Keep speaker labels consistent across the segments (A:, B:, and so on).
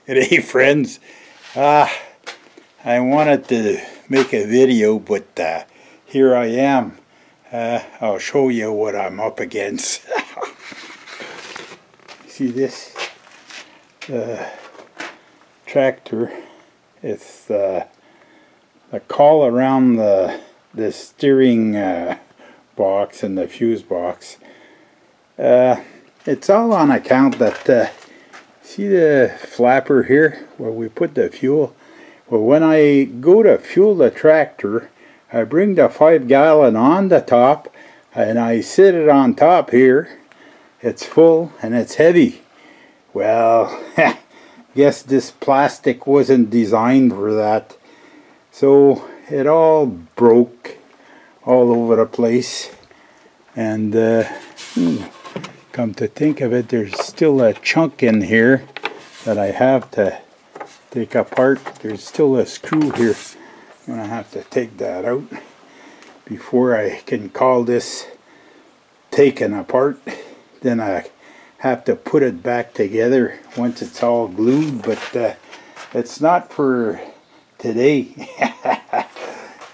A: Hey friends, I wanted to make a video, but here I am. I'll show you what I'm up against. See this tractor? It's the caul around the steering box and the fuse box. It's all on account that see the flapper here where we put the fuel? Well, when I go to fuel the tractor, I bring the 5-gallon on the top and I sit it on top here. It's full and it's heavy. Well, guess this plastic wasn't designed for that. So it all broke all over the place. And come to think of it, there's still a chunk in here that I have to take apart. There's still a screw here. I'm going to have to take that out before I can call this taken apart. Then I have to put it back together once it's all glued, but it's not for today.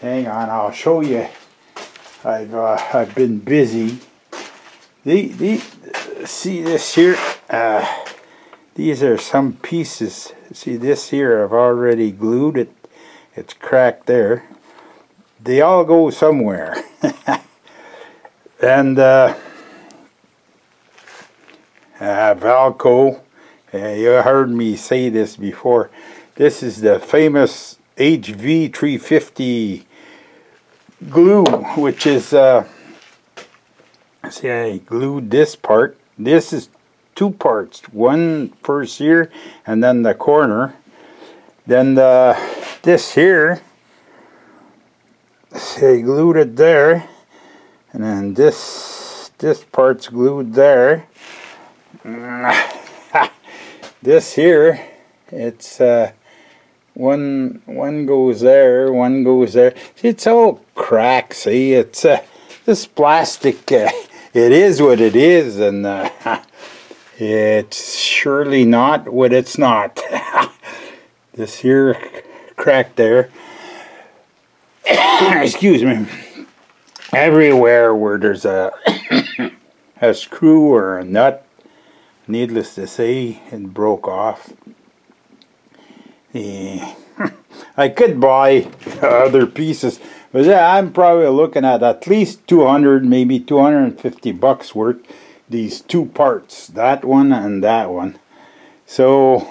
A: Hang on, I'll show you. I've been busy. See this here? These are some pieces. See this here? I've already glued it. It's cracked there. They all go somewhere. And Valco. You heard me say this before. This is the famous HV350 glue, which is see, I glued this part. This is two parts. One first here and then the corner. Then this here, see, I glued it there. And then this part's glued there. This here, it's one goes there, one goes there. See, it's all cracked. See, it's this plastic. It is what it is, and it's surely not what it's not. This here crack there. Excuse me. Everywhere where there's a screw or a nut, needless to say, it broke off. I could buy other pieces, but yeah, I'm probably looking at least 200, maybe 250 bucks worth. These two parts, that one and that one. So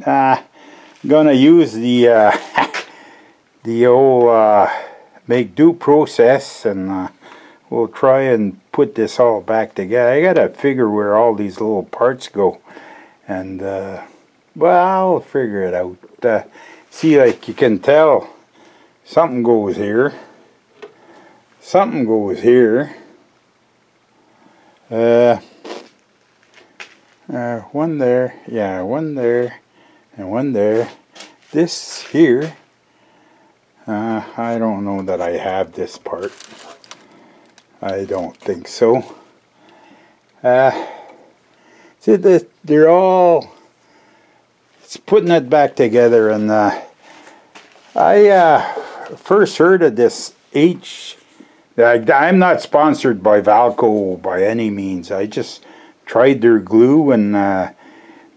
A: I'm gonna use the the old make do process, and we'll try and put this all back together. I gotta figure where all these little parts go, and well, I'll figure it out. See, like you can tell, something goes here, something goes here, one there, yeah, one there, and one there. This here, I don't know that I have this part. I don't think so. See, they're all, it's putting it back together, and I first heard of this I'm not sponsored by Valco by any means. I just tried their glue, and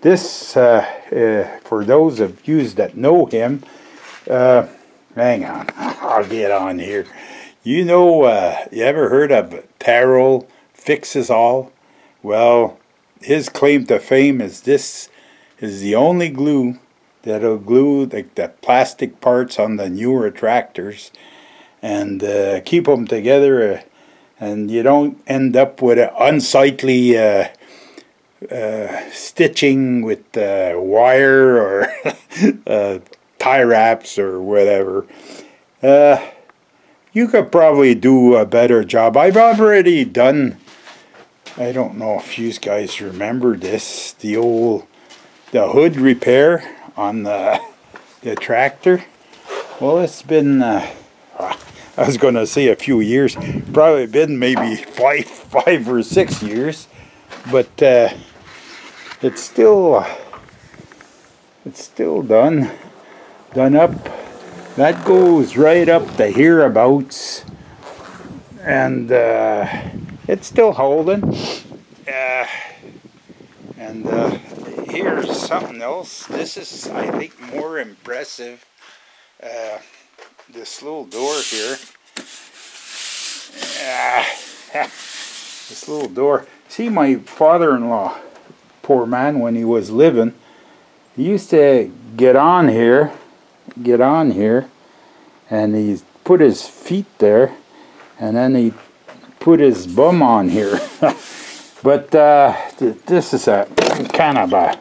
A: this, for those of you that know him, hang on, I'll get on here. You know, you ever heard of Taro Fixes All? Well, his claim to fame is this is the only glue that'll glue like the plastic parts on the newer tractors and keep them together, and you don't end up with an unsightly stitching with wire or tie wraps or whatever. You could probably do a better job. I've already done, I don't know if you guys remember this, the hood repair on the tractor. Well, it's been I was going to say a few years, probably been maybe five or 6 years, but it's still It's still done up. That goes right up to hereabouts, and it's still holding. And here's something else. This is, I think, more impressive. This little door here. This little door. See, my father-in-law, poor man, when he was living, he used to get on here, and he put his feet there, and then he put his bum on here. But this is a kind of a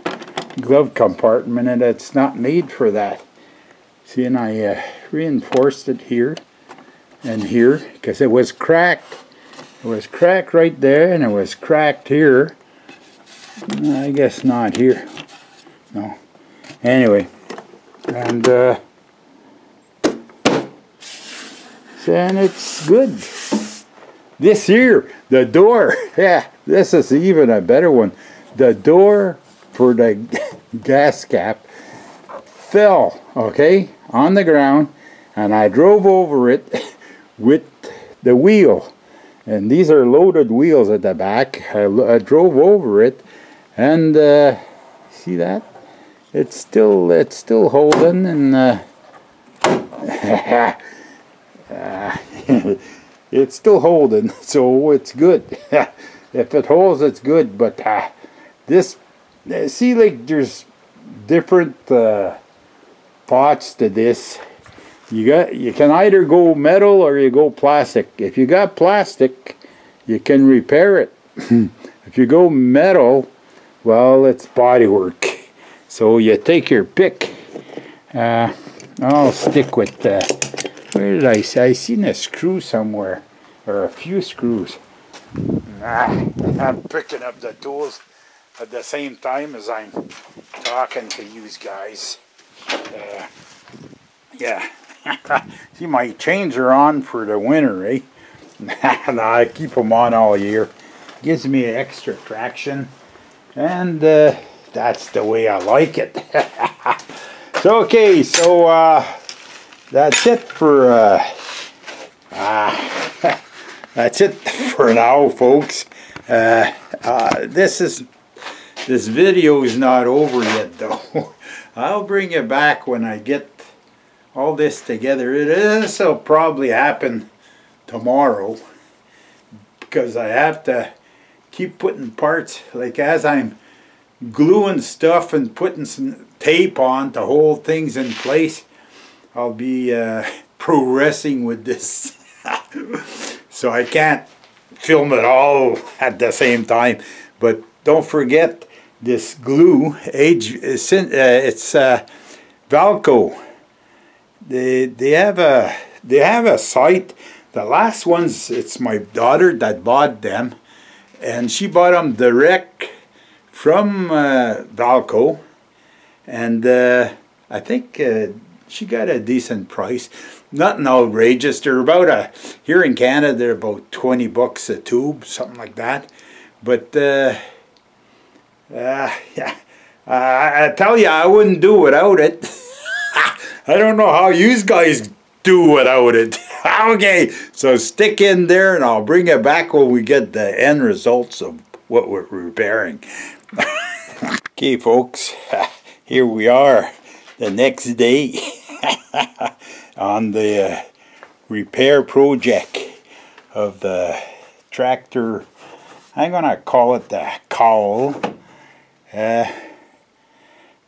A: glove compartment, and it's not made for that. See, and I reinforced it here and here because it was cracked. It was cracked right there, and it was cracked here. I guess not here. No. Anyway, and and it's good. This here, the door, yeah, this is even a better one. The door for the gas cap fell, okay, on the ground, and I drove over it with the wheel. And these are loaded wheels at the back. I drove over it, and see that? It's still holding, and it's still holding, so it's good. If it holds, it's good. But this, see, like there's different parts to this. You can either go metal or you go plastic. If you got plastic, you can repair it. If you go metal, well, it's bodywork. So you take your pick. I'll stick with where did I say? I seen a screw somewhere, or a few screws. I'm picking up the tools at the same time as I'm talking to you guys. Yeah. See, my chains are on for the winter, eh? No, I keep them on all year. Gives me extra traction, and that's the way I like it. So, okay, so that's it for that's it for now, folks. This video is not over yet, though. I'll bring you back when I get all this together. This will probably happen tomorrow, because I have to keep putting parts, like as I'm gluing stuff and putting some tape on to hold things in place. I'll be progressing with this. So I can't film it all at the same time. But don't forget this glue, it's Valco. They have a site. The last ones, it's my daughter that bought them, and she bought them direct from Valco, and I think she got a decent price. Nothing outrageous. They're about here in Canada, they're about 20 bucks a tube, something like that. But yeah, I tell you, I wouldn't do without it. I don't know how you guys do without it. Okay, so stick in there, and I'll bring it back when we get the end results of what we're repairing. Okay, folks, here we are the next day on the repair project of the tractor. I'm gonna call it the cowl. Hang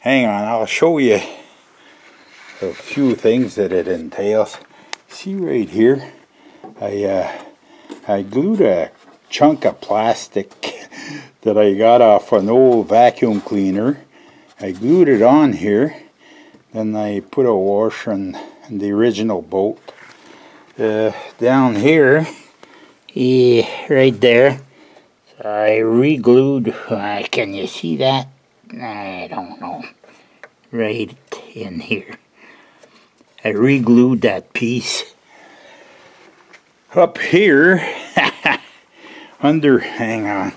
A: on, I'll show you a few things that it entails. See right here, I glued a chunk of plastic that I got off an old vacuum cleaner. I glued it on here, then I put a washer on the original bolt. Down here, right there, so I re-glued, can you see that? I don't know, right in here. I re-glued that piece. Up here, hang on,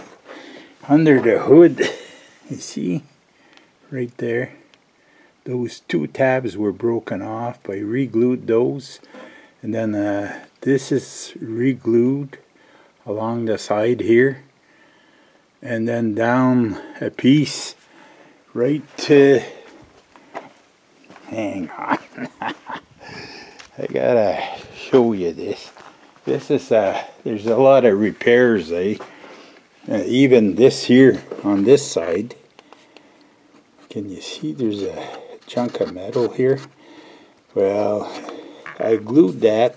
A: under the hood, you see, right there, those two tabs were broken off. I re-glued those, and then this is re-glued along the side here, and then down a piece right to, hang on, I gotta show you this. This is there's a lot of repairs, even this here on this side. Can you see there's a chunk of metal here? Well, I glued that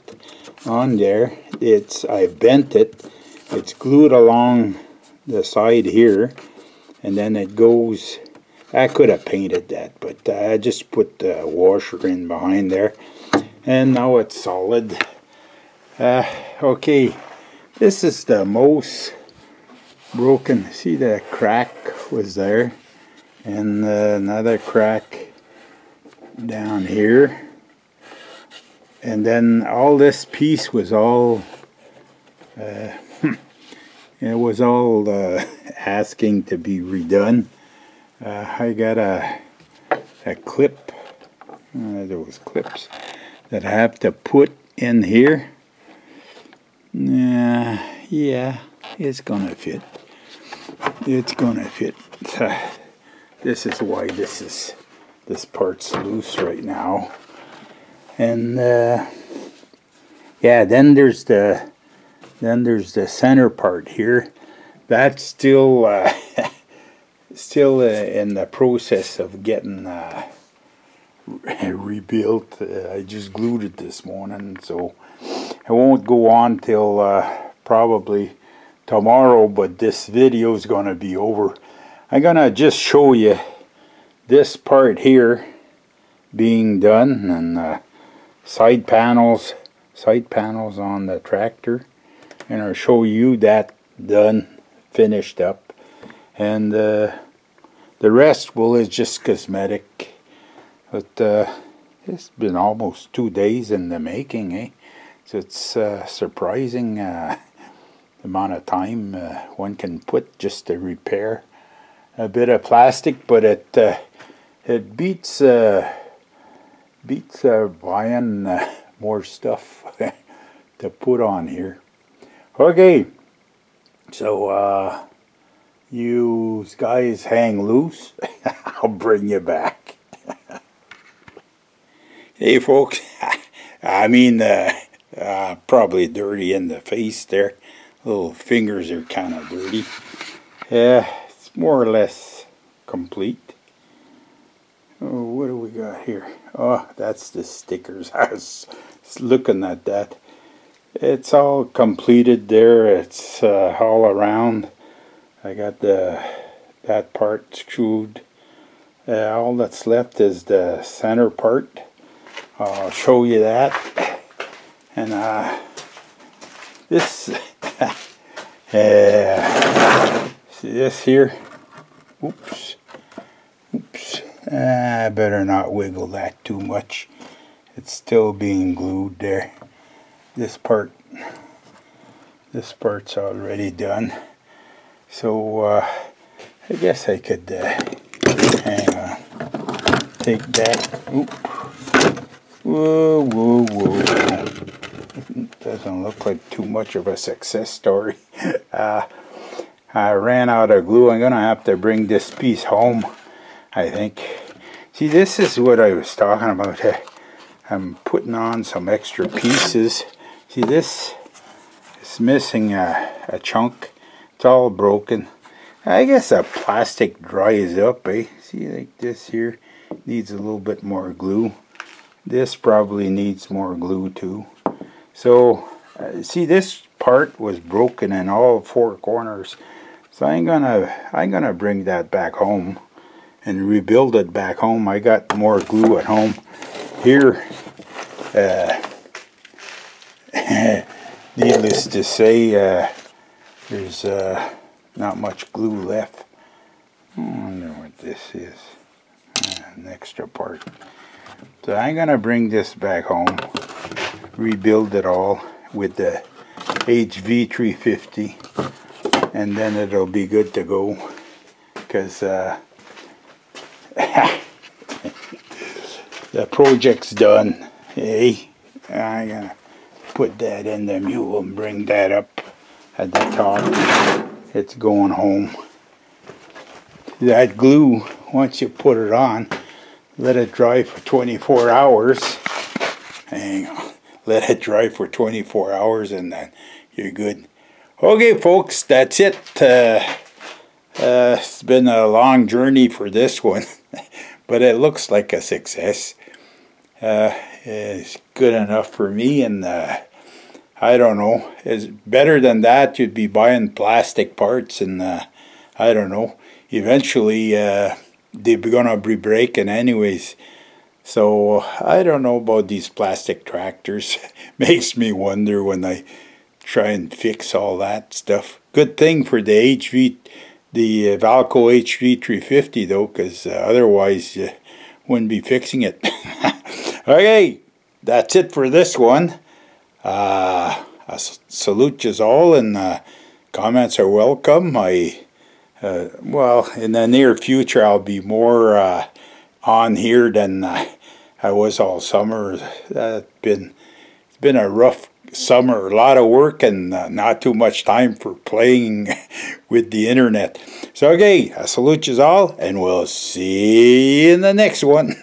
A: on there. I bent it. It's glued along the side here, and then it goes. I could have painted that, but I just put the washer in behind there, and now it's solid. Okay, this is the most broken. See, the crack was there, and another crack down here, and then all this piece was all it was all asking to be redone. I got a clip, those clips that I have to put in here. Yeah, it's gonna fit. It's gonna fit. This is why this part's loose right now. And yeah, then there's the center part here. That's still in the process of getting rebuilt. I just glued it this morning, so it won't go on till probably tomorrow, but this video is going to be over. I'm going to just show you this part here being done, and side panels on the tractor, and I'll show you that done, finished up, and the rest is just cosmetic. But it's been almost 2 days in the making, so it's surprising the amount of time one can put just to repair a bit of plastic, but it beats buying more stuff to put on here. Okay, so you guys hang loose. I'll bring you back. Hey folks, I mean probably dirty in the face there. Little fingers are kind of dirty. Yeah, it's more or less complete. Oh, what do we got here? Oh, that's the stickers. I was looking at that. It's all completed there. It's all around. I got that part screwed. All that's left is the center part. I'll show you that. And this see this here. Oops. I better not wiggle that too much. It's still being glued there. This part's already done. So I guess I could hang on. Take that. Oop. Whoa. Doesn't look like too much of a success story. I ran out of glue. I'm gonna have to bring this piece home, I think. See, this is what I was talking about. I'm putting on some extra pieces. See, this is missing a chunk. It's all broken. I guess the plastic dries up, See, like this here needs a little bit more glue. This probably needs more glue too. So, see, this part was broken in all 4 corners. So I'm gonna bring that back home and rebuild it back home. I got more glue at home. Here, needless to say, there's not much glue left. I wonder what this is. An extra part. So I'm gonna bring this back home, rebuild it all with the HV350, and then it'll be good to go. Because the project's done. Hey, I'm gonna put that in the mule and bring that up at the top. It's going home. That glue, once you put it on, let it dry for 24 hours. Hang on. Let it dry for 24 hours and then you're good. Okay, folks, that's it. It's been a long journey for this one, but it looks like a success. It's good enough for me, and I don't know. It's better than that. You'd be buying plastic parts, and I don't know. Eventually, they're gonna be breaking anyways. So I don't know about these plastic tractors. Makes me wonder when I try and fix all that stuff. Good thing for the Valco HV350 though, because otherwise you wouldn't be fixing it. Okay, that's it for this one. I salute you all, and comments are welcome. Well, in the near future I'll be more on here than I was all summer. It's been a rough summer, a lot of work, and not too much time for playing with the internet. So okay, I salute you all, and we'll see you in the next one.